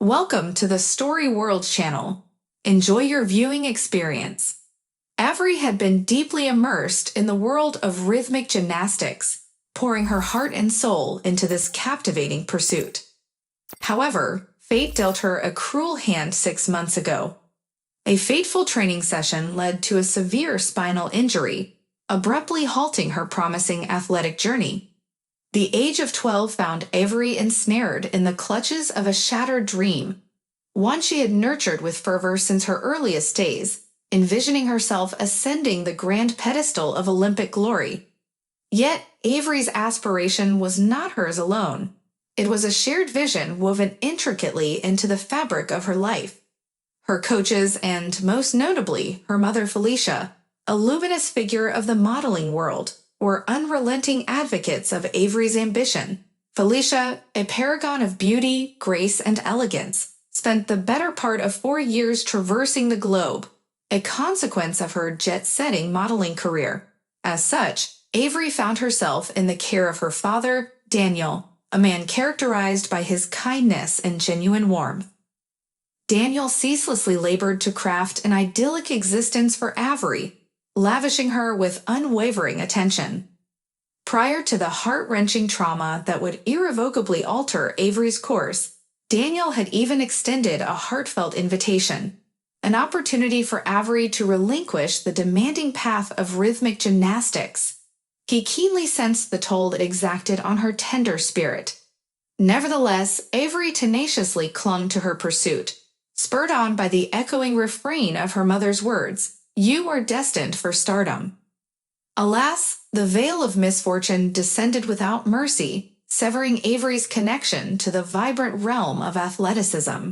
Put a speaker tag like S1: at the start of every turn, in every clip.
S1: Welcome to the Story World channel. Enjoy your viewing experience. Avery had been deeply immersed in the world of rhythmic gymnastics, pouring her heart and soul into this captivating pursuit. However, fate dealt her a cruel hand 6 months ago. A fateful training session led to a severe spinal injury, abruptly halting her promising athletic journey. The age of 12 found Avery ensnared in the clutches of a shattered dream, one she had nurtured with fervor since her earliest days, envisioning herself ascending the grand pedestal of Olympic glory. Yet, Avery's aspiration was not hers alone. It was a shared vision woven intricately into the fabric of her life. Her coaches and, most notably, her mother Felicia, a luminous figure of the modeling world, were unrelenting advocates of Avery's ambition. Felicia, a paragon of beauty, grace, and elegance, spent the better part of 4 years traversing the globe, a consequence of her jet-setting modeling career. As such, Avery found herself in the care of her father, Daniel, a man characterized by his kindness and genuine warmth. Daniel ceaselessly labored to craft an idyllic existence for Avery, lavishing her with unwavering attention. Prior to the heart-wrenching trauma that would irrevocably alter Avery's course, Daniel had even extended a heartfelt invitation, an opportunity for Avery to relinquish the demanding path of rhythmic gymnastics. He keenly sensed the toll it exacted on her tender spirit. Nevertheless, Avery tenaciously clung to her pursuit, spurred on by the echoing refrain of her mother's words, "You are destined for stardom." Alas, the veil of misfortune descended without mercy, severing Avery's connection to the vibrant realm of athleticism.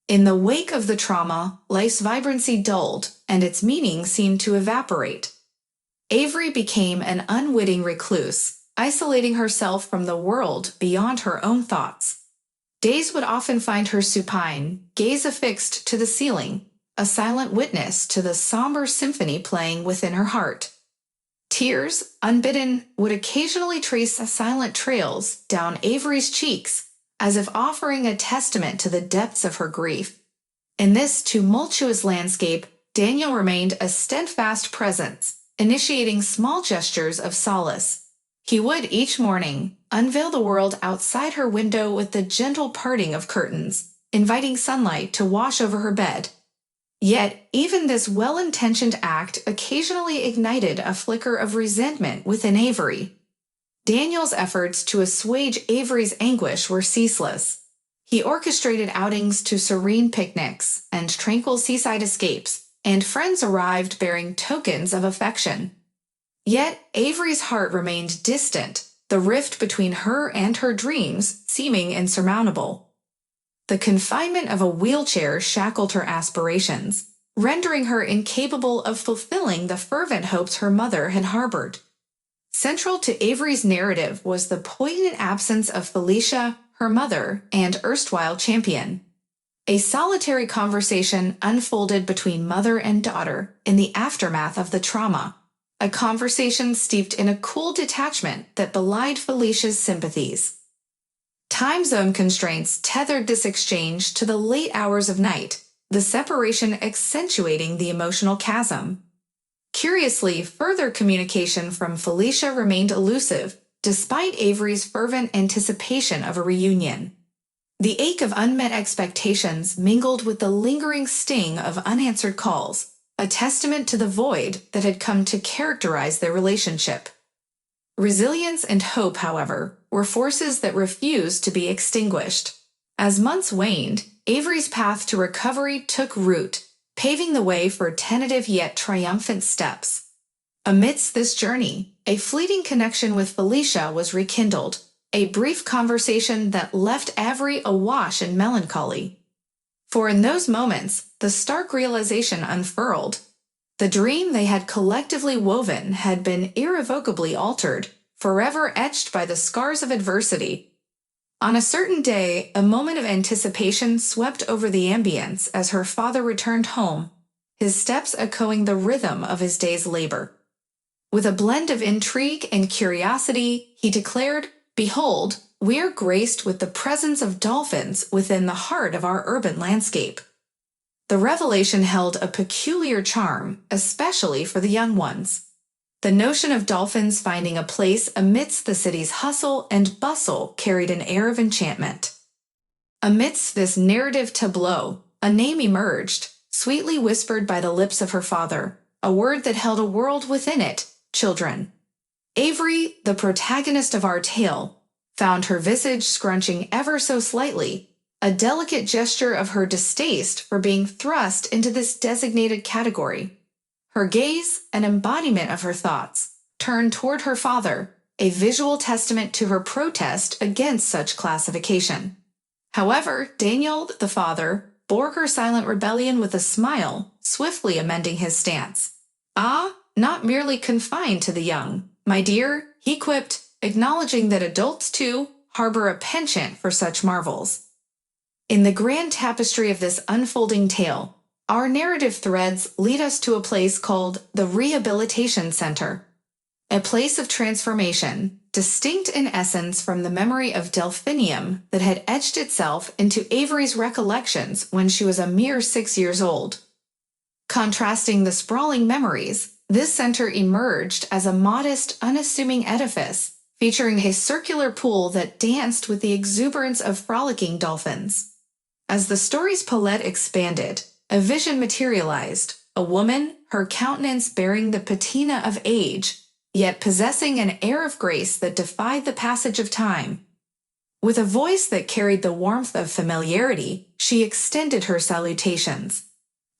S1: In the wake of the trauma, life's vibrancy dulled, and its meaning seemed to evaporate. Avery became an unwitting recluse, isolating herself from the world beyond her own thoughts. Days would often find her supine, gaze affixed to the ceiling, a silent witness to the somber symphony playing within her heart. Tears, unbidden, would occasionally trace silent trails down Avery's cheeks, as if offering a testament to the depths of her grief. In this tumultuous landscape, Daniel remained a steadfast presence, initiating small gestures of solace. He would, each morning, unveil the world outside her window with the gentle parting of curtains, inviting sunlight to wash over her bed. Yet, even this well-intentioned act occasionally ignited a flicker of resentment within Avery. Daniel's efforts to assuage Avery's anguish were ceaseless. He orchestrated outings to serene picnics and tranquil seaside escapes, and friends arrived bearing tokens of affection. Yet, Avery's heart remained distant, the rift between her and her dreams seeming insurmountable. The confinement of a wheelchair shackled her aspirations, rendering her incapable of fulfilling the fervent hopes her mother had harbored. Central to Avery's narrative was the poignant absence of Felicia, her mother, and erstwhile champion. A solitary conversation unfolded between mother and daughter in the aftermath of the trauma, a conversation steeped in a cool detachment that belied Felicia's sympathies. Time zone constraints tethered this exchange to the late hours of night, the separation accentuating the emotional chasm. Curiously, further communication from Felicia remained elusive, despite Avery's fervent anticipation of a reunion. The ache of unmet expectations mingled with the lingering sting of unanswered calls, a testament to the void that had come to characterize their relationship. Resilience and hope, however, were forces that refused to be extinguished. As months waned, Avery's path to recovery took root, paving the way for tentative yet triumphant steps. Amidst this journey, a fleeting connection with Felicia was rekindled, a brief conversation that left Avery awash in melancholy. For in those moments, the stark realization unfurled. The dream they had collectively woven had been irrevocably altered, forever etched by the scars of adversity. On a certain day, a moment of anticipation swept over the ambience as her father returned home, his steps echoing the rhythm of his day's labor. With a blend of intrigue and curiosity, he declared, "Behold, we are graced with the presence of dolphins within the heart of our urban landscape. The revelation held a peculiar charm, especially for the young ones. The notion of dolphins finding a place amidst the city's hustle and bustle carried an air of enchantment. Amidst this narrative tableau, a name emerged, sweetly whispered by the lips of her father, a word that held a world within it: children. Avery, the protagonist of our tale, found her visage scrunching ever so slightly, a delicate gesture of her distaste for being thrust into this designated category. Her gaze, an embodiment of her thoughts, turned toward her father, a visual testament to her protest against such classification. However, Daniel, the father, bore her silent rebellion with a smile, swiftly amending his stance. "Ah, not merely confined to the young, my dear," he quipped, acknowledging that adults, too, harbor a penchant for such marvels. In the grand tapestry of this unfolding tale, our narrative threads lead us to a place called the Rehabilitation Center, a place of transformation, distinct in essence from the memory of delphinium that had etched itself into Avery's recollections when she was a mere 6 years old. Contrasting the sprawling memories, this center emerged as a modest, unassuming edifice, featuring a circular pool that danced with the exuberance of frolicking dolphins. As the story's palette expanded, a vision materialized: a woman, her countenance bearing the patina of age, yet possessing an air of grace that defied the passage of time. With a voice that carried the warmth of familiarity, she extended her salutations.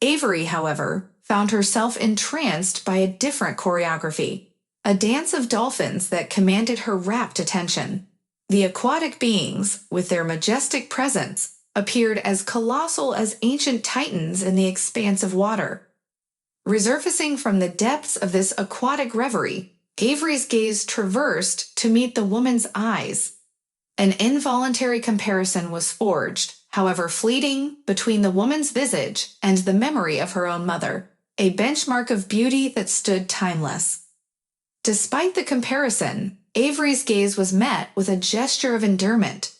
S1: Avery, however, found herself entranced by a different choreography, a dance of dolphins that commanded her rapt attention. The aquatic beings, with their majestic presence, appeared as colossal as ancient titans in the expanse of water. Resurfacing from the depths of this aquatic reverie, Avery's gaze traversed to meet the woman's eyes. An involuntary comparison was forged, however fleeting, between the woman's visage and the memory of her own mother, a benchmark of beauty that stood timeless. Despite the comparison, Avery's gaze was met with a gesture of endearment.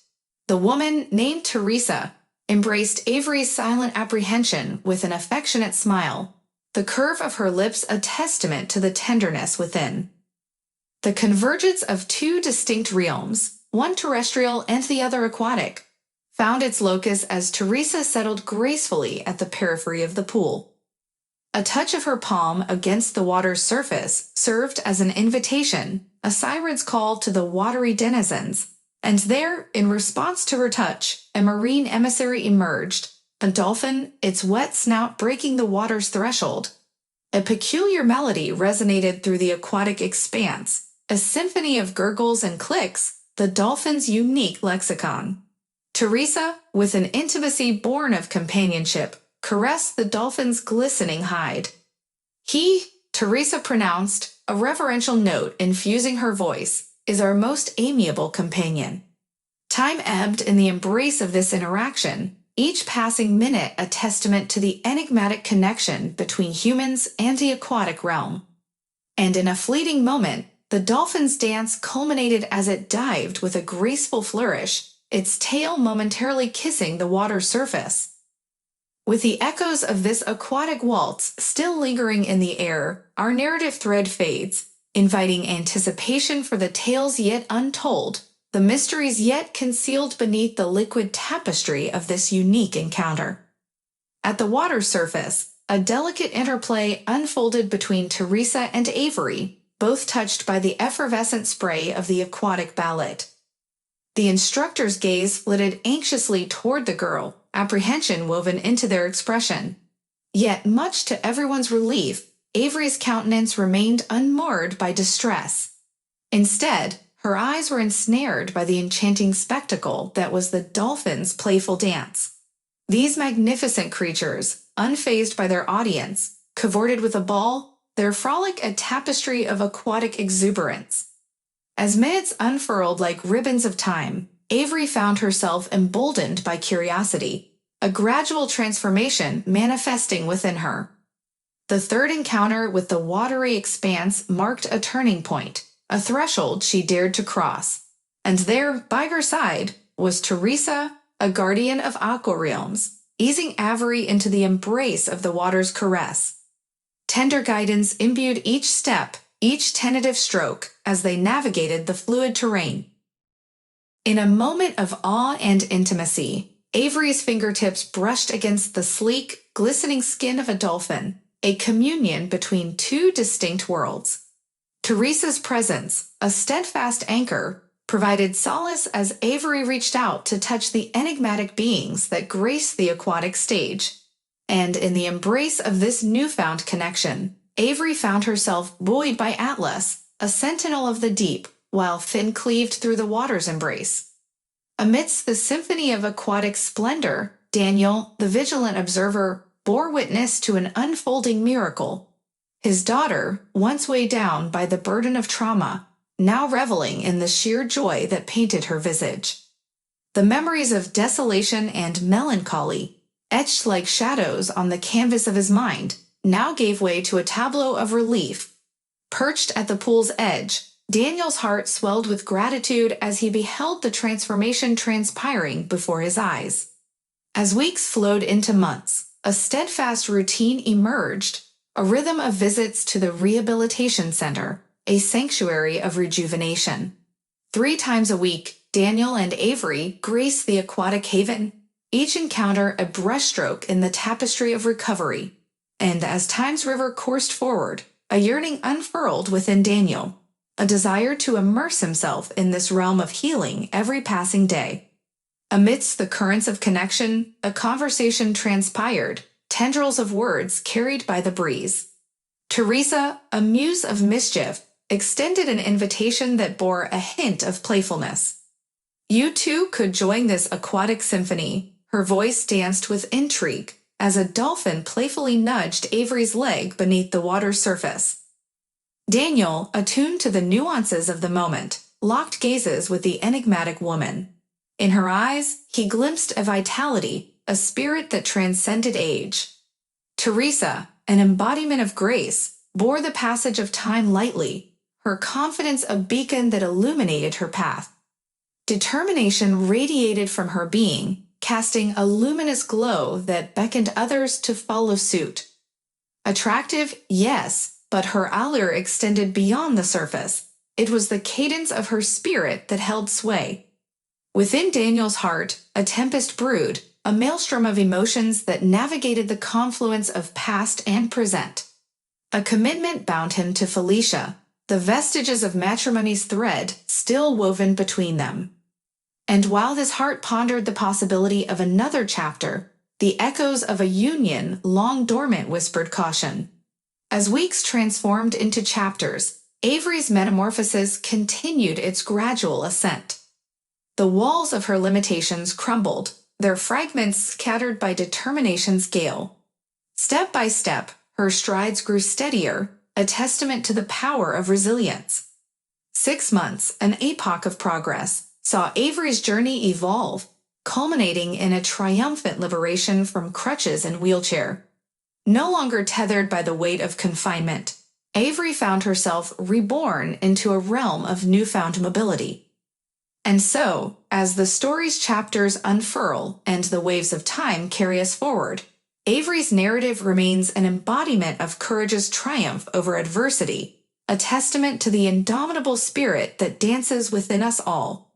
S1: The woman, named Teresa, embraced Avery's silent apprehension with an affectionate smile, the curve of her lips a testament to the tenderness within. The convergence of two distinct realms, one terrestrial and the other aquatic, found its locus as Teresa settled gracefully at the periphery of the pool. A touch of her palm against the water's surface served as an invitation, a siren's call to the watery denizens, and there, in response to her touch, a marine emissary emerged, a dolphin, its wet snout breaking the water's threshold. A peculiar melody resonated through the aquatic expanse, a symphony of gurgles and clicks, the dolphin's unique lexicon. Teresa, with an intimacy born of companionship, caressed the dolphin's glistening hide. "He," Teresa pronounced, a reverential note infusing her voice, "is our most amiable companion." Time ebbed in the embrace of this interaction, each passing minute a testament to the enigmatic connection between humans and the aquatic realm. And in a fleeting moment, the dolphin's dance culminated as it dived with a graceful flourish, its tail momentarily kissing the water's surface. With the echoes of this aquatic waltz still lingering in the air, our narrative thread fades, inviting anticipation for the tales yet untold, the mysteries yet concealed beneath the liquid tapestry of this unique encounter. At the water's surface, a delicate interplay unfolded between Teresa and Avery, both touched by the effervescent spray of the aquatic ballet. The instructor's gaze flitted anxiously toward the girl, apprehension woven into their expression. Yet, much to everyone's relief, Avery's countenance remained unmarred by distress. Instead, her eyes were ensnared by the enchanting spectacle that was the dolphin's playful dance. These magnificent creatures, unfazed by their audience, cavorted with a ball, their frolic a tapestry of aquatic exuberance. As minutes unfurled like ribbons of time, Avery found herself emboldened by curiosity, a gradual transformation manifesting within her. The third encounter with the watery expanse marked a turning point, a threshold she dared to cross. And there, by her side, was Teresa, a guardian of aqua realms, easing Avery into the embrace of the water's caress. Tender guidance imbued each step, each tentative stroke, as they navigated the fluid terrain. In a moment of awe and intimacy, Avery's fingertips brushed against the sleek, glistening skin of a dolphin, a communion between two distinct worlds. Teresa's presence, a steadfast anchor, provided solace as Avery reached out to touch the enigmatic beings that graced the aquatic stage. And in the embrace of this newfound connection, Avery found herself buoyed by Atlas, a sentinel of the deep, while fin cleaved through the water's embrace. Amidst the symphony of aquatic splendor, Daniel, the vigilant observer, bore witness to an unfolding miracle. His daughter, once weighed down by the burden of trauma, now reveling in the sheer joy that painted her visage. The memories of desolation and melancholy, etched like shadows on the canvas of his mind, now gave way to a tableau of relief. Perched at the pool's edge, Daniel's heart swelled with gratitude as he beheld the transformation transpiring before his eyes. As weeks flowed into months, a steadfast routine emerged, a rhythm of visits to the rehabilitation center, a sanctuary of rejuvenation. 3 times a week, Daniel and Avery graced the aquatic haven, each encounter a brushstroke in the tapestry of recovery. And as time's river coursed forward, a yearning unfurled within Daniel, a desire to immerse himself in this realm of healing every passing day. Amidst the currents of connection, a conversation transpired, tendrils of words carried by the breeze. Teresa, a muse of mischief, extended an invitation that bore a hint of playfulness. You too could join this aquatic symphony. Her voice danced with intrigue as a dolphin playfully nudged Avery's leg beneath the water's surface. Daniel, attuned to the nuances of the moment, locked gazes with the enigmatic woman. In her eyes, he glimpsed a vitality, a spirit that transcended age. Teresa, an embodiment of grace, bore the passage of time lightly, her confidence a beacon that illuminated her path. Determination radiated from her being, casting a luminous glow that beckoned others to follow suit. Attractive, yes, but her allure extended beyond the surface. It was the cadence of her spirit that held sway. Within Daniel's heart, a tempest brewed, a maelstrom of emotions that navigated the confluence of past and present. A commitment bound him to Felicia, the vestiges of matrimony's thread still woven between them. And while his heart pondered the possibility of another chapter, the echoes of a union long dormant whispered caution. As weeks transformed into chapters, Avery's metamorphosis continued its gradual ascent. The walls of her limitations crumbled, their fragments scattered by determination's gale. Step by step, her strides grew steadier, a testament to the power of resilience. 6 months, an epoch of progress, saw Avery's journey evolve, culminating in a triumphant liberation from crutches and wheelchair. No longer tethered by the weight of confinement, Avery found herself reborn into a realm of newfound mobility. And so, as the story's chapters unfurl and the waves of time carry us forward, Avery's narrative remains an embodiment of courageous triumph over adversity, a testament to the indomitable spirit that dances within us all.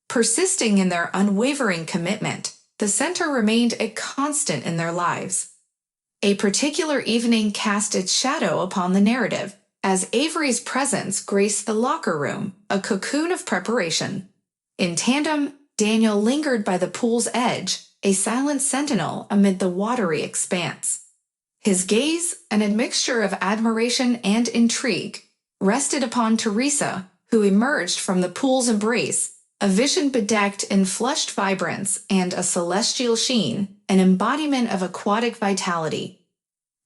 S1: Persisting in their unwavering commitment, the center remained a constant in their lives. A particular evening cast its shadow upon the narrative, as Avery's presence graced the locker room, a cocoon of preparation. In tandem, Daniel lingered by the pool's edge, a silent sentinel amid the watery expanse. His gaze, an admixture of admiration and intrigue, rested upon Teresa, who emerged from the pool's embrace, a vision bedecked in flushed vibrance and a celestial sheen, an embodiment of aquatic vitality.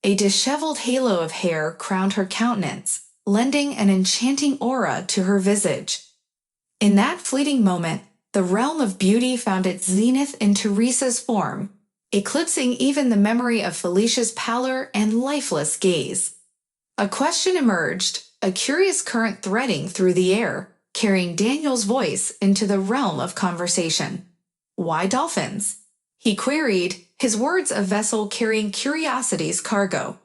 S1: A disheveled halo of hair crowned her countenance, lending an enchanting aura to her visage. In that fleeting moment, the realm of beauty found its zenith in Teresa's form, eclipsing even the memory of Felicia's pallor and lifeless gaze. A question emerged, a curious current threading through the air. carrying Daniel's voice into the realm of conversation. "Why dolphins?" he queried, his words a vessel carrying curiosity's cargo.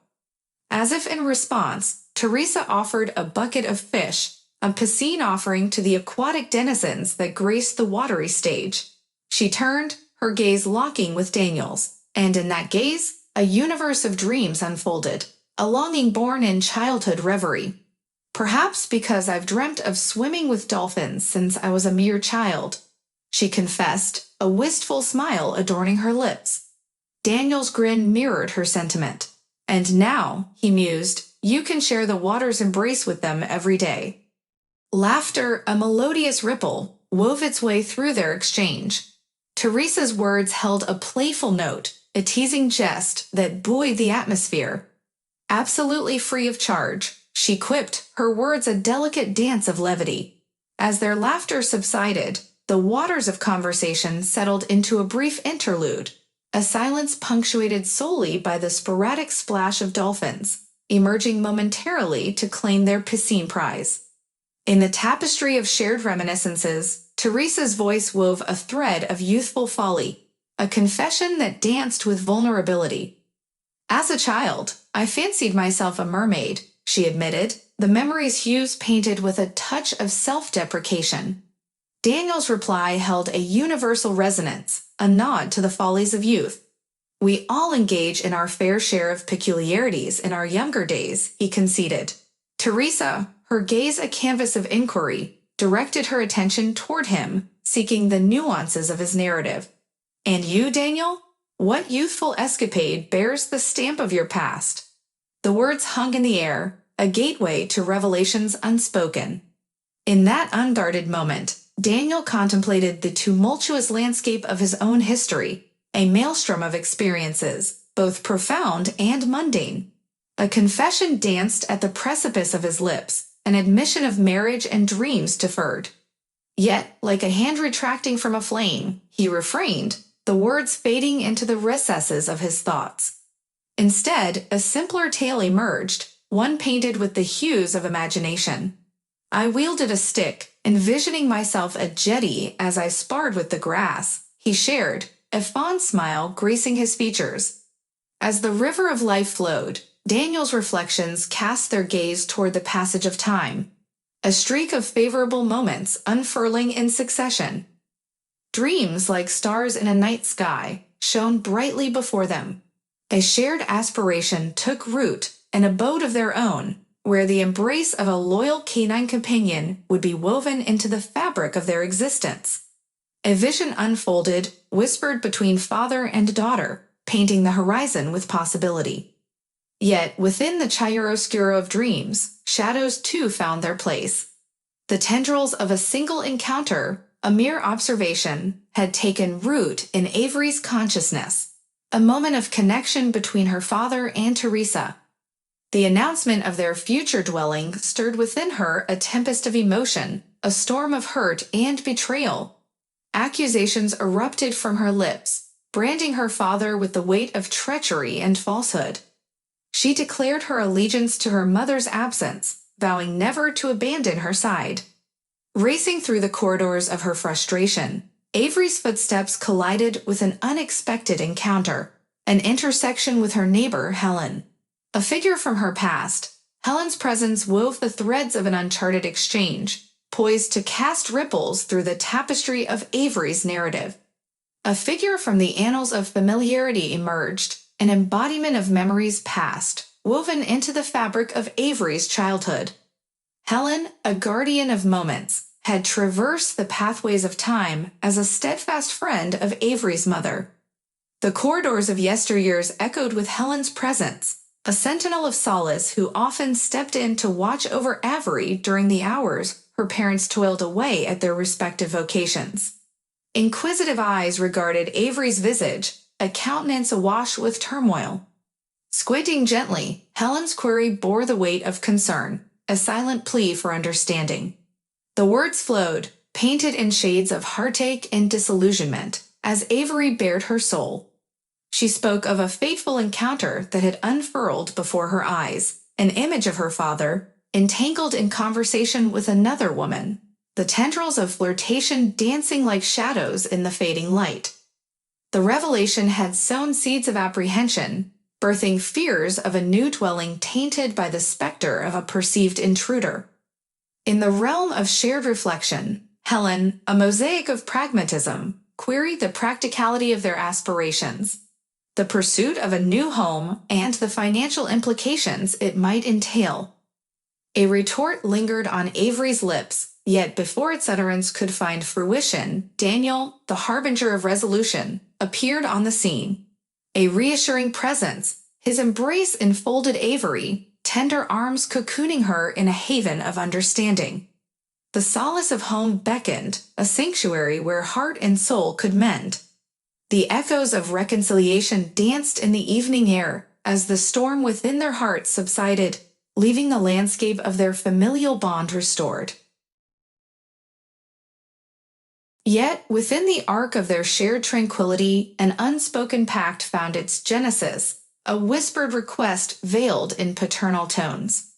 S1: As if in response, Teresa offered a bucket of fish, a piscine offering to the aquatic denizens that graced the watery stage. She turned, her gaze locking with Daniel's, and in that gaze, a universe of dreams unfolded, a longing born in childhood reverie. "Perhaps because I've dreamt of swimming with dolphins since I was a mere child," she confessed, a wistful smile adorning her lips. Daniel's grin mirrored her sentiment. "And now," he mused, "you can share the water's embrace with them every day." Laughter, a melodious ripple, wove its way through their exchange. Teresa's words held a playful note, a teasing jest that buoyed the atmosphere. "Absolutely free of charge," she quipped, her words a delicate dance of levity. As their laughter subsided, the waters of conversation settled into a brief interlude, a silence punctuated solely by the sporadic splash of dolphins, emerging momentarily to claim their piscine prize. In the tapestry of shared reminiscences, Teresa's voice wove a thread of youthful folly, a confession that danced with vulnerability. "As a child, I fancied myself a mermaid," she admitted, the memory's hues painted with a touch of self-deprecation. Daniel's reply held a universal resonance, a nod to the follies of youth. "We all engage in our fair share of peculiarities in our younger days," he conceded. Teresa, her gaze a canvas of inquiry, directed her attention toward him, seeking the nuances of his narrative. "And you, Daniel? What youthful escapade bears the stamp of your past?" The words hung in the air, a gateway to revelations unspoken. In that unguarded moment, Daniel contemplated the tumultuous landscape of his own history, a maelstrom of experiences, both profound and mundane. A confession danced at the precipice of his lips, an admission of marriage and dreams deferred. Yet, like a hand retracting from a flame, he refrained, the words fading into the recesses of his thoughts. Instead, a simpler tale emerged, one painted with the hues of imagination. "I wielded a stick, envisioning myself a jetty as I sparred with the grass," he shared, a fond smile gracing his features. As the river of life flowed, Daniel's reflections cast their gaze toward the passage of time, a streak of favorable moments unfurling in succession. Dreams like stars in a night sky shone brightly before them. A shared aspiration took root, an abode of their own, where the embrace of a loyal canine companion would be woven into the fabric of their existence. A vision unfolded, whispered between father and daughter, painting the horizon with possibility. Yet, within the chiaroscuro of dreams, shadows too found their place. The tendrils of a single encounter, a mere observation, had taken root in Avery's consciousness, a moment of connection between her father and Teresa. The announcement of their future dwelling stirred within her a tempest of emotion, a storm of hurt and betrayal. Accusations erupted from her lips, branding her father with the weight of treachery and falsehood. She declared her allegiance to her mother's absence, vowing never to abandon her side. Racing through the corridors of her frustration, Avery's footsteps collided with an unexpected encounter, an intersection with her neighbor, Helen. A figure from her past, Helen's presence wove the threads of an uncharted exchange, poised to cast ripples through the tapestry of Avery's narrative. A figure from the annals of familiarity emerged, an embodiment of memories past, woven into the fabric of Avery's childhood. Helen, a guardian of moments, had traversed the pathways of time as a steadfast friend of Avery's mother. The corridors of yesteryears echoed with Helen's presence, a sentinel of solace who often stepped in to watch over Avery during the hours her parents toiled away at their respective vocations. Inquisitive eyes regarded Avery's visage, a countenance awash with turmoil. Squinting gently, Helen's query bore the weight of concern, a silent plea for understanding. The words flowed, painted in shades of heartache and disillusionment, as Avery bared her soul. She spoke of a fateful encounter that had unfurled before her eyes, an image of her father, entangled in conversation with another woman. the tendrils of flirtation dancing like shadows in the fading light. The revelation had sown seeds of apprehension, birthing fears of a new dwelling tainted by the specter of a perceived intruder. In the realm of shared reflection, Helen, a mosaic of pragmatism, queried the practicality of their aspirations, the pursuit of a new home, and the financial implications it might entail. A retort lingered on Avery's lips, yet before its utterance could find fruition, Daniel, the harbinger of resolution, appeared on the scene. A reassuring presence, his embrace enfolded Avery, tender arms cocooning her in a haven of understanding. The solace of home beckoned, a sanctuary where heart and soul could mend. The echoes of reconciliation danced in the evening air as the storm within their hearts subsided, leaving the landscape of their familial bond restored. Yet, within the arc of their shared tranquility, an unspoken pact found its genesis, a whispered request veiled in paternal tones.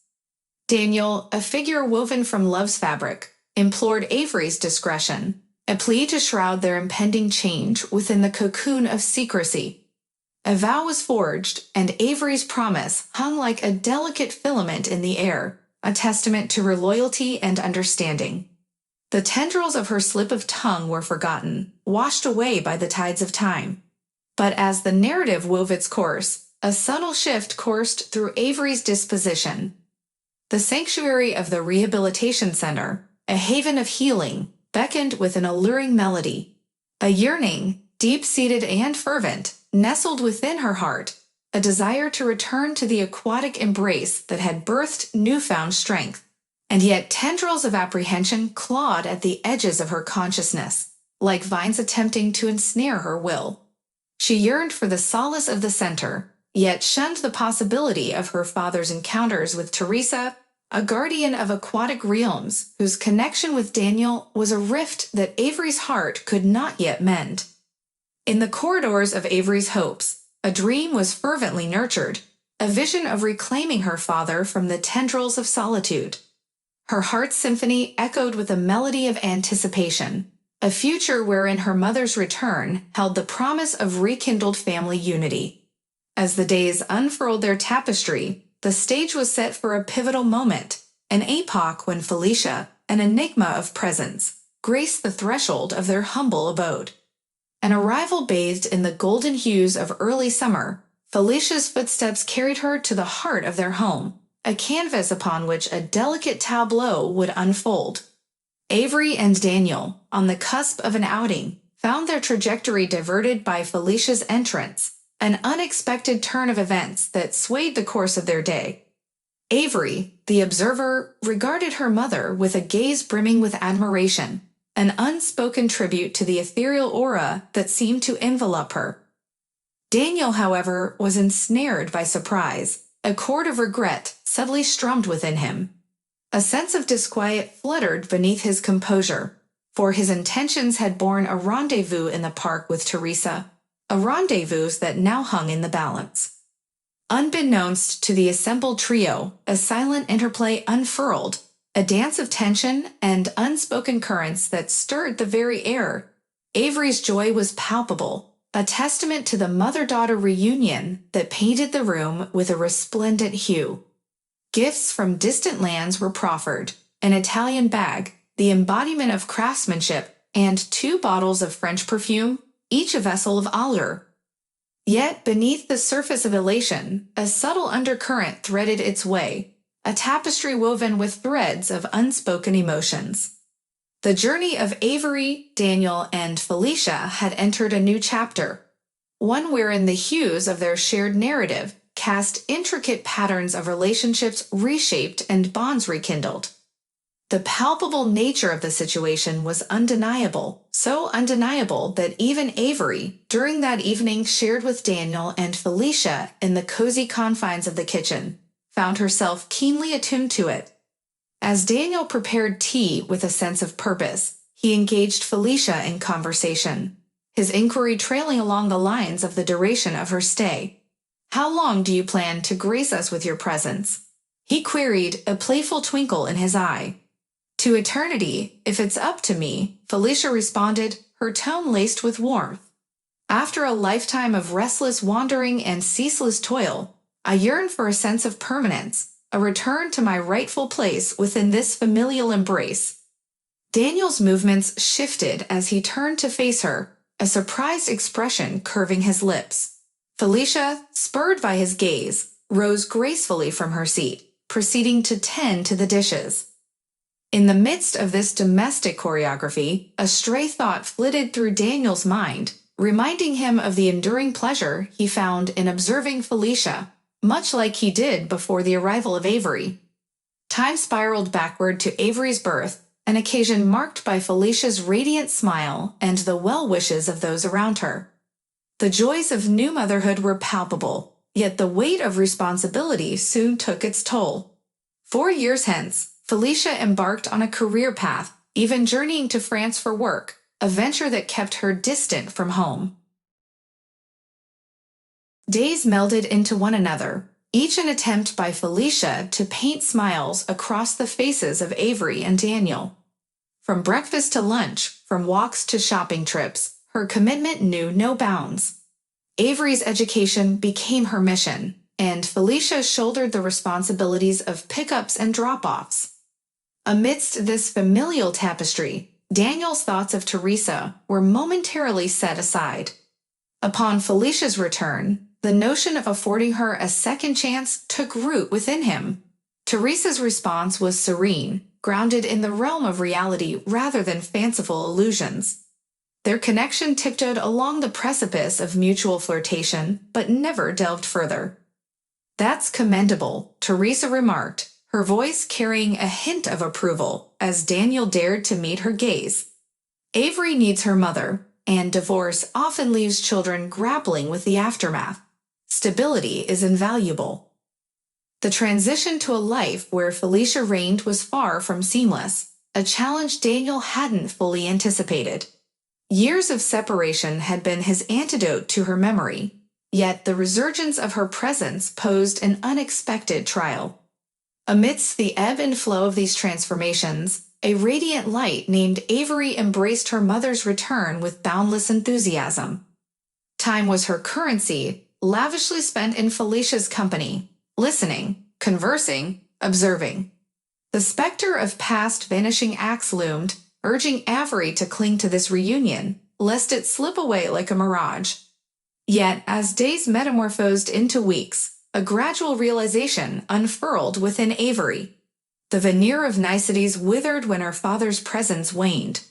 S1: Daniel, a figure woven from love's fabric, implored Avery's discretion, a plea to shroud their impending change within the cocoon of secrecy. A vow was forged, and Avery's promise hung like a delicate filament in the air, a testament to her loyalty and understanding. The tendrils of her slip of tongue were forgotten, washed away by the tides of time. But as the narrative wove its course, a subtle shift coursed through Avery's disposition. The sanctuary of the Rehabilitation Center, a haven of healing, beckoned with an alluring melody. A yearning, deep-seated and fervent, nestled within her heart, a desire to return to the aquatic embrace that had birthed newfound strength. And yet tendrils of apprehension clawed at the edges of her consciousness, like vines attempting to ensnare her will. She yearned for the solace of the center, yet shunned the possibility of her father's encounters with Teresa, a guardian of aquatic realms whose connection with Daniel was a rift that Avery's heart could not yet mend. In the corridors of Avery's hopes, a dream was fervently nurtured, a vision of reclaiming her father from the tendrils of solitude. Her heart's symphony echoed with a melody of anticipation, a future wherein her mother's return held the promise of rekindled family unity. As the days unfurled their tapestry, the stage was set for a pivotal moment, an epoch when Felicia, an enigma of presence, graced the threshold of their humble abode. An arrival bathed in the golden hues of early summer, Felicia's footsteps carried her to the heart of their home, a canvas upon which a delicate tableau would unfold. Avery and Daniel, on the cusp of an outing, found their trajectory diverted by Felicia's entrance, an unexpected turn of events that swayed the course of their day. Avery, the observer, regarded her mother with a gaze brimming with admiration, an unspoken tribute to the ethereal aura that seemed to envelop her. Daniel, however, was ensnared by surprise, a chord of regret subtly strummed within him. A sense of disquiet fluttered beneath his composure, for his intentions had borne a rendezvous in the park with Teresa, a rendezvous that now hung in the balance. Unbeknownst to the assembled trio, a silent interplay unfurled, a dance of tension and unspoken currents that stirred the very air. Avery's joy was palpable, a testament to the mother-daughter reunion that painted the room with a resplendent hue. Gifts from distant lands were proffered, an Italian bag, the embodiment of craftsmanship, and 2 bottles of French perfume, each a vessel of allure. Yet beneath the surface of elation, a subtle undercurrent threaded its way, a tapestry woven with threads of unspoken emotions. The journey of Avery, Daniel, and Felicia had entered a new chapter, one wherein the hues of their shared narrative cast intricate patterns of relationships reshaped and bonds rekindled. The palpable nature of the situation was undeniable, so undeniable that even Avery, during that evening shared with Daniel and Felicia in the cozy confines of the kitchen, found herself keenly attuned to it. As Daniel prepared tea with a sense of purpose, he engaged Felicia in conversation, his inquiry trailing along the lines of the duration of her stay. "How long do you plan to grace us with your presence?" he queried, a playful twinkle in his eye. To eternity, if it's up to me, Felicia responded, her tone laced with warmth. After a lifetime of restless wandering and ceaseless toil, I yearn for a sense of permanence, a return to my rightful place within this familial embrace. Daniel's movements shifted as he turned to face her, a surprised expression curving his lips. Felicia, spurred by his gaze, rose gracefully from her seat, proceeding to tend to the dishes. In the midst of this domestic choreography, a stray thought flitted through Daniel's mind, reminding him of the enduring pleasure he found in observing Felicia, much like he did before the arrival of Avery. Time spiraled backward to Avery's birth, an occasion marked by Felicia's radiant smile and the well wishes of those around her. The joys of new motherhood were palpable, yet the weight of responsibility soon took its toll. 4 years hence, Felicia embarked on a career path, even journeying to France for work, a venture that kept her distant from home. Days melded into one another, each an attempt by Felicia to paint smiles across the faces of Avery and Daniel. From breakfast to lunch, from walks to shopping trips, her commitment knew no bounds. Avery's education became her mission, and Felicia shouldered the responsibilities of pickups and drop-offs. Amidst this familial tapestry, Daniel's thoughts of Teresa were momentarily set aside. Upon Felicia's return, the notion of affording her a second chance took root within him. Teresa's response was serene, grounded in the realm of reality rather than fanciful illusions. Their connection tiptoed along the precipice of mutual flirtation, but never delved further. "That's commendable," Teresa remarked, her voice carrying a hint of approval as Daniel dared to meet her gaze. "Avery needs her mother, and divorce often leaves children grappling with the aftermath. Stability is invaluable." The transition to a life where Felicia reigned was far from seamless, a challenge Daniel hadn't fully anticipated. Years of separation had been his antidote to her memory, yet the resurgence of her presence posed an unexpected trial. Amidst the ebb and flow of these transformations, a radiant light named Avery embraced her mother's return with boundless enthusiasm. Time was her currency, lavishly spent in Felicia's company, listening, conversing, observing. The specter of past vanishing acts loomed, urging Avery to cling to this reunion, lest it slip away like a mirage. Yet, as days metamorphosed into weeks, a gradual realization unfurled within Avery. The veneer of niceties withered when her father's presence waned.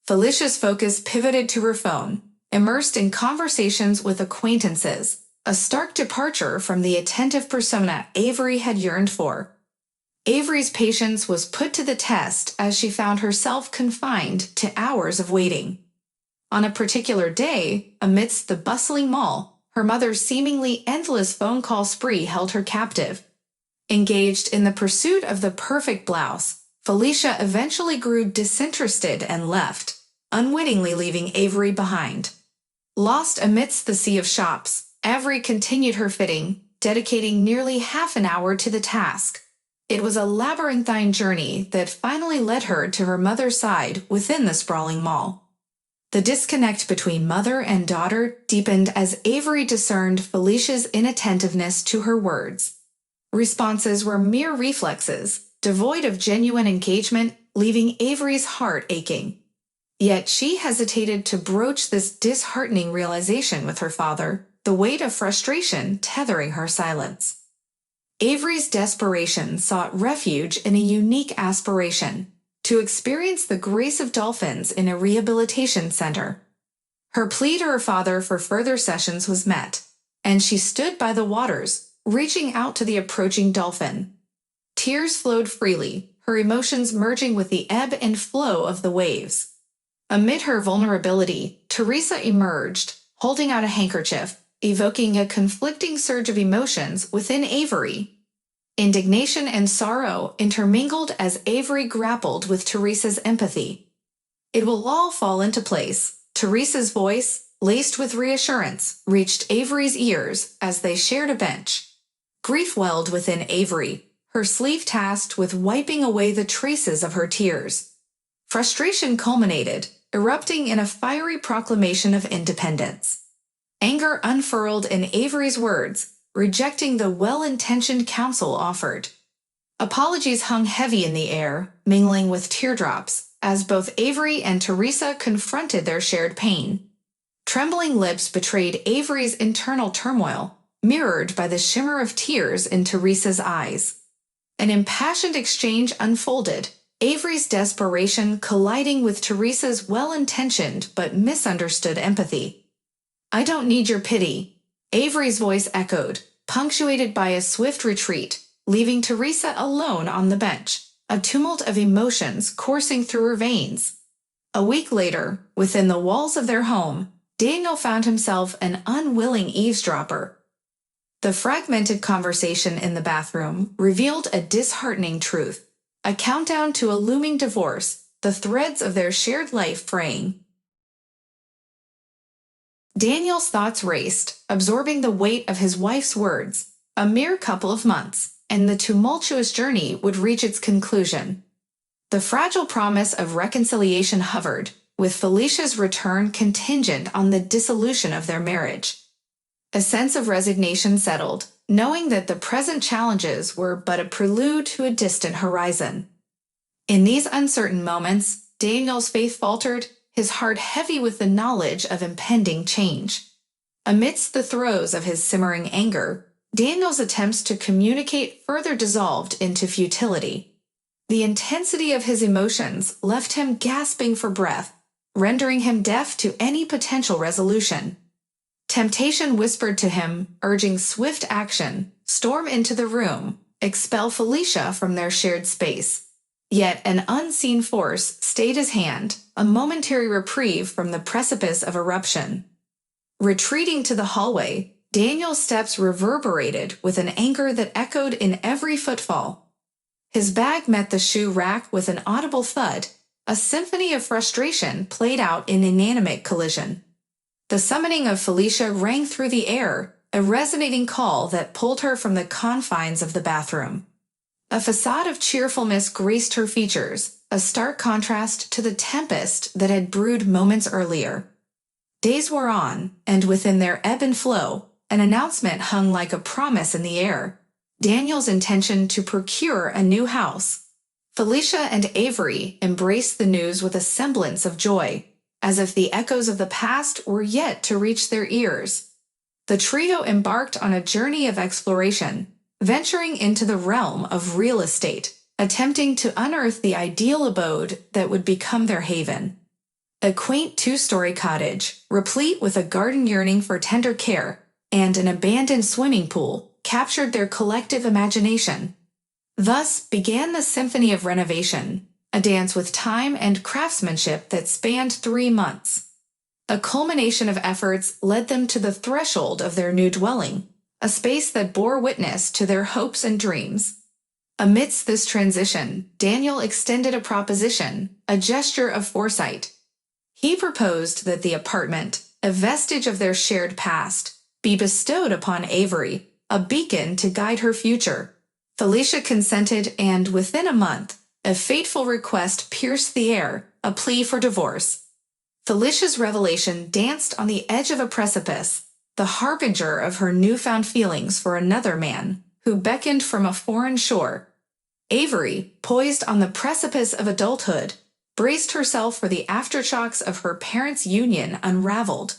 S1: Felicia's focus pivoted to her phone, immersed in conversations with acquaintances, a stark departure from the attentive persona Avery had yearned for. Avery's patience was put to the test as she found herself confined to hours of waiting. On a particular day, amidst the bustling mall, her mother's seemingly endless phone call spree held her captive. Engaged in the pursuit of the perfect blouse, Felicia eventually grew disinterested and left, unwittingly leaving Avery behind. Lost amidst the sea of shops, Avery continued her fitting, dedicating nearly half an hour to the task. It was a labyrinthine journey that finally led her to her mother's side within the sprawling mall. The disconnect between mother and daughter deepened as Avery discerned Felicia's inattentiveness to her words. Responses were mere reflexes, devoid of genuine engagement, leaving Avery's heart aching. Yet she hesitated to broach this disheartening realization with her father, the weight of frustration tethering her silence. Avery's desperation sought refuge in a unique aspiration: to experience the grace of dolphins in a rehabilitation center. Her plea to her father for further sessions was met, and she stood by the waters, reaching out to the approaching dolphin. Tears flowed freely, her emotions merging with the ebb and flow of the waves. Amid her vulnerability, Teresa emerged, holding out a handkerchief, evoking a conflicting surge of emotions within Avery. Indignation and sorrow intermingled as Avery grappled with Teresa's empathy. "It will all fall into place," Teresa's voice, laced with reassurance, reached Avery's ears as they shared a bench. Grief welled within Avery, her sleeve tasked with wiping away the traces of her tears. Frustration culminated, erupting in a fiery proclamation of independence. Anger unfurled in Avery's words, rejecting the well-intentioned counsel offered. Apologies hung heavy in the air, mingling with teardrops, as both Avery and Teresa confronted their shared pain. Trembling lips betrayed Avery's internal turmoil, mirrored by the shimmer of tears in Teresa's eyes. An impassioned exchange unfolded, Avery's desperation colliding with Teresa's well-intentioned but misunderstood empathy. "I don't need your pity," Avery's voice echoed, punctuated by a swift retreat, leaving Teresa alone on the bench, a tumult of emotions coursing through her veins. A week later, within the walls of their home, Daniel found himself an unwilling eavesdropper. The fragmented conversation in the bathroom revealed a disheartening truth, a countdown to a looming divorce, the threads of their shared life fraying. Daniel's thoughts raced, absorbing the weight of his wife's words. A mere couple of months, and the tumultuous journey would reach its conclusion. The fragile promise of reconciliation hovered, with Felicia's return contingent on the dissolution of their marriage. A sense of resignation settled, knowing that the present challenges were but a prelude to a distant horizon. In these uncertain moments, Daniel's faith faltered, his heart heavy with the knowledge of impending change. Amidst the throes of his simmering anger, Daniel's attempts to communicate further dissolved into futility. The intensity of his emotions left him gasping for breath, rendering him deaf to any potential resolution. Temptation whispered to him, urging swift action, storm into the room, expel Felicia from their shared space. Yet an unseen force stayed his hand, a momentary reprieve from the precipice of eruption. Retreating to the hallway, Daniel's steps reverberated with an anger that echoed in every footfall. His bag met the shoe rack with an audible thud, a symphony of frustration played out in inanimate collision. The summoning of Felicia rang through the air, a resonating call that pulled her from the confines of the bathroom. A facade of cheerfulness graced her features, a stark contrast to the tempest that had brewed moments earlier. Days wore on, and within their ebb and flow, an announcement hung like a promise in the air: Daniel's intention to procure a new house. Felicia and Avery embraced the news with a semblance of joy, as if the echoes of the past were yet to reach their ears. The trio embarked on a journey of exploration, venturing into the realm of real estate, attempting to unearth the ideal abode that would become their haven. A quaint two-story cottage, replete with a garden yearning for tender care, and an abandoned swimming pool, captured their collective imagination. Thus began the symphony of renovation, a dance with time and craftsmanship that spanned 3 months. A culmination of efforts led them to the threshold of their new dwelling, a space that bore witness to their hopes and dreams. Amidst this transition, Daniel extended a proposition, a gesture of foresight. He proposed that the apartment, a vestige of their shared past, be bestowed upon Avery, a beacon to guide her future. Felicia consented, and within a month, a fateful request pierced the air, a plea for divorce. Felicia's revelation danced on the edge of a precipice, the harbinger of her newfound feelings for another man, who beckoned from a foreign shore. Avery, poised on the precipice of adulthood, braced herself for the aftershocks of her parents' union unraveled.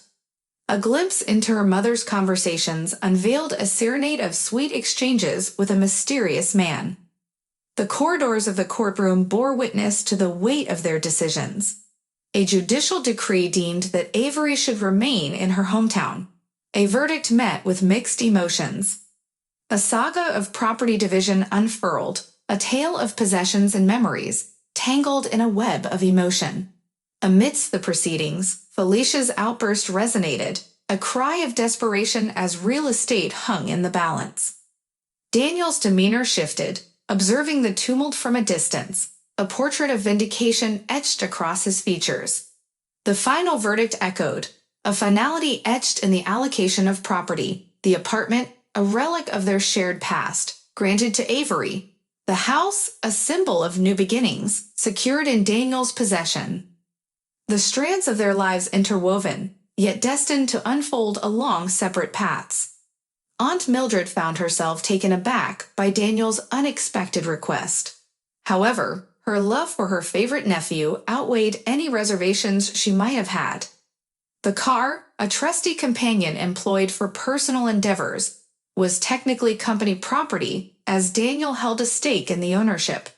S1: A glimpse into her mother's conversations unveiled a serenade of sweet exchanges with a mysterious man. The corridors of the courtroom bore witness to the weight of their decisions. A judicial decree deemed that Avery should remain in her hometown. A verdict met with mixed emotions. A saga of property division unfurled, a tale of possessions and memories, tangled in a web of emotion. Amidst the proceedings, Felicia's outburst resonated, a cry of desperation as real estate hung in the balance. Daniel's demeanor shifted, observing the tumult from a distance, a portrait of vindication etched across his features. The final verdict echoed, a finality etched in the allocation of property, the apartment, a relic of their shared past, granted to Avery, The house, a symbol of new beginnings, secured in Daniel's possession. The strands of their lives interwoven, yet destined to unfold along separate paths. Aunt Mildred found herself taken aback by Daniel's unexpected request. However, her love for her favorite nephew outweighed any reservations she might have had. The car, a trusty companion employed for personal endeavors, was technically company property as Daniel held a stake in the ownership.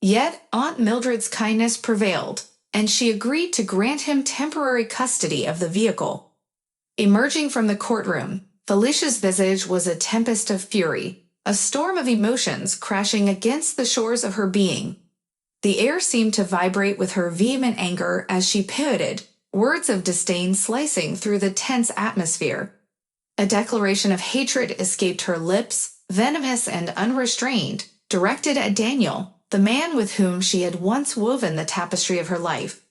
S1: Yet Aunt Mildred's kindness prevailed, and she agreed to grant him temporary custody of the vehicle. Emerging from the courtroom, Felicia's visage was a tempest of fury, a storm of emotions crashing against the shores of her being. The air seemed to vibrate with her vehement anger as she pivoted, words of disdain slicing through the tense atmosphere. A declaration of hatred escaped her lips, venomous and unrestrained, directed at Daniel, the man with whom she had once woven the tapestry of her life.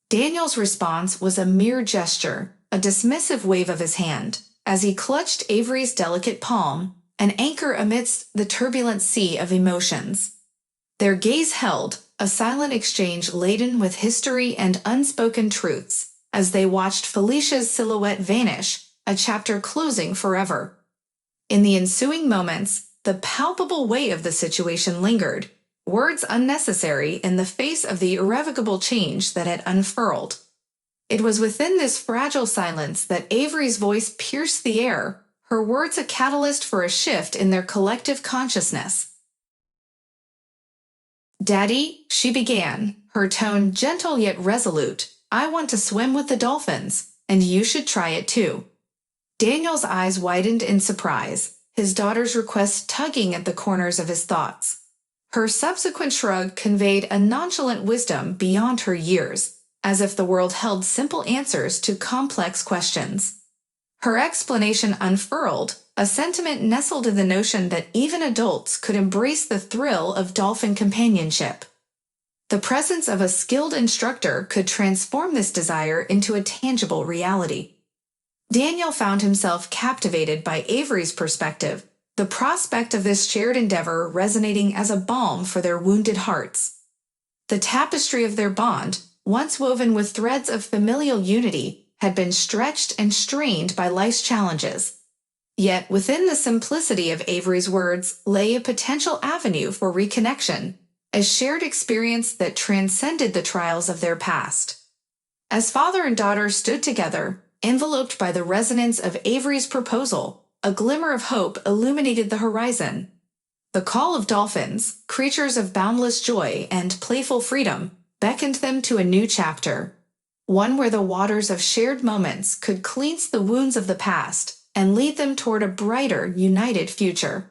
S1: Daniel's response was a mere gesture, a dismissive wave of his hand, as he clutched Avery's delicate palm, an anchor amidst the turbulent sea of emotions. Their gaze held, a silent exchange laden with history and unspoken truths, as they watched Felicia's silhouette vanish, a chapter closing forever. In the ensuing moments, the palpable weight of the situation lingered, words unnecessary in the face of the irrevocable change that had unfurled. It was within this fragile silence that Avery's voice pierced the air, her words a catalyst for a shift in their collective consciousness. "Daddy," she began, her tone gentle yet resolute, "I want to swim with the dolphins, and you should try it too." Daniel's eyes widened in surprise, his daughter's request tugging at the corners of his thoughts. Her subsequent shrug conveyed a nonchalant wisdom beyond her years, as if the world held simple answers to complex questions. Her explanation unfurled, a sentiment nestled in the notion that even adults could embrace the thrill of dolphin companionship. The presence of a skilled instructor could transform this desire into a tangible reality. Daniel found himself captivated by Avery's perspective, the prospect of this shared endeavor resonating as a balm for their wounded hearts. The tapestry of their bond, once woven with threads of familial unity, had been stretched and strained by life's challenges. Yet within the simplicity of Avery's words lay a potential avenue for reconnection, a shared experience that transcended the trials of their past. As father and daughter stood together, enveloped by the resonance of Avery's proposal, a glimmer of hope illuminated the horizon. The call of dolphins, creatures of boundless joy and playful freedom, beckoned them to a new chapter, one where the waters of shared moments could cleanse the wounds of the past and lead them toward a brighter, united future.